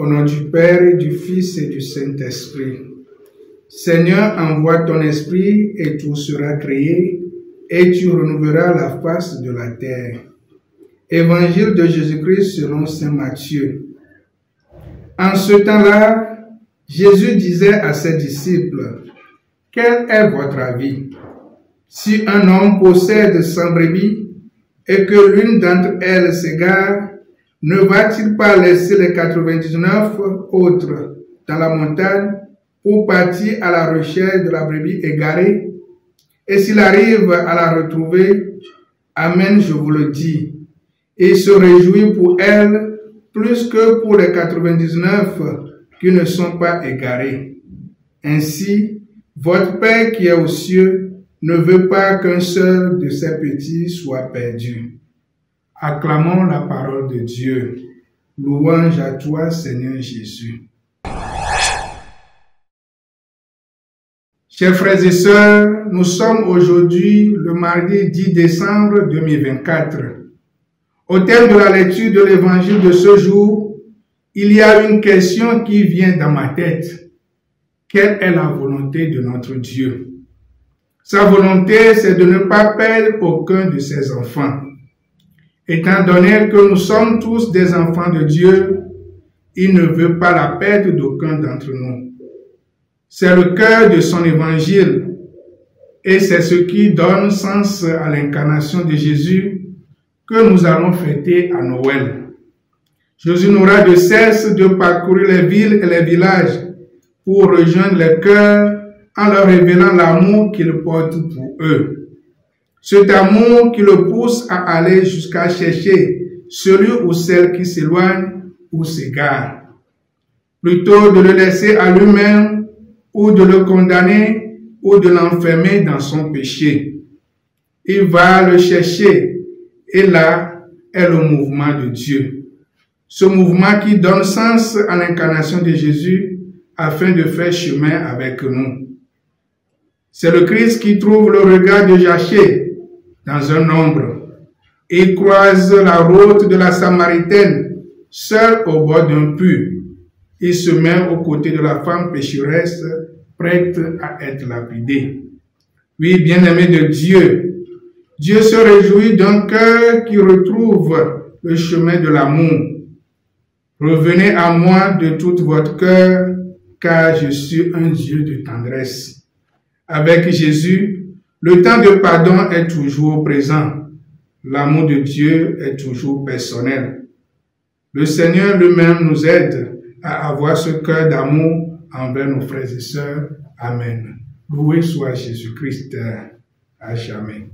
nom du Père, et du Fils et du Saint-Esprit. Seigneur, envoie ton esprit et tout sera créé et tu renouvelleras la face de la terre. Évangile de Jésus-Christ selon saint Matthieu. En ce temps-là, Jésus disait à ses disciples, « Quel est votre avis? Si un homme possède 100 brebis et que l'une d'entre elles s'égare, ne va-t-il pas laisser les 99 autres dans la montagne pour partir à la recherche de la brebis égarée? Et s'il arrive à la retrouver, amen, je vous le dis, il se réjouit pour elle plus que pour les 99 qui ne sont pas égarés. Ainsi, votre Père qui est aux cieux ne veut pas qu'un seul de ses petits soit perdu. » Acclamons la parole de Dieu. Louange à toi, Seigneur Jésus. Chers frères et sœurs, nous sommes aujourd'hui le mardi 10 décembre 2024. Au terme de la lecture de l'évangile de ce jour, il y a une question qui vient dans ma tête. Quelle est la volonté de notre Dieu? Sa volonté, c'est de ne pas perdre aucun de ses enfants. Étant donné que nous sommes tous des enfants de Dieu, il ne veut pas la perte d'aucun d'entre nous. C'est le cœur de son évangile et c'est ce qui donne sens à l'incarnation de Jésus que nous allons fêter à Noël. Jésus n'aura de cesse de parcourir les villes et les villages pour rejoindre les cœurs en leur révélant l'amour qu'il porte pour eux. Cet amour qui le pousse à aller jusqu'à chercher celui ou celle qui s'éloigne ou s'égare. Plutôt de le laisser à lui-même ou de le condamner ou de l'enfermer dans son péché. Il va le chercher et là est le mouvement de Dieu. Ce mouvement qui donne sens à l'incarnation de Jésus afin de faire chemin avec nous. C'est le Christ qui trouve le regard de Zachée dans un ombre. Il croise la route de la Samaritaine, seul au bord d'un puits. Il se met aux côtés de la femme pécheresse, prête à être lapidée. Oui, bien-aimé de Dieu, Dieu se réjouit d'un cœur qui retrouve le chemin de l'amour. Revenez à moi de tout votre cœur, car je suis un Dieu de tendresse. Avec Jésus, le temps de pardon est toujours présent. L'amour de Dieu est toujours personnel. Le Seigneur lui-même nous aide à avoir ce cœur d'amour envers nos frères et sœurs. Amen. Loué soit Jésus-Christ à jamais.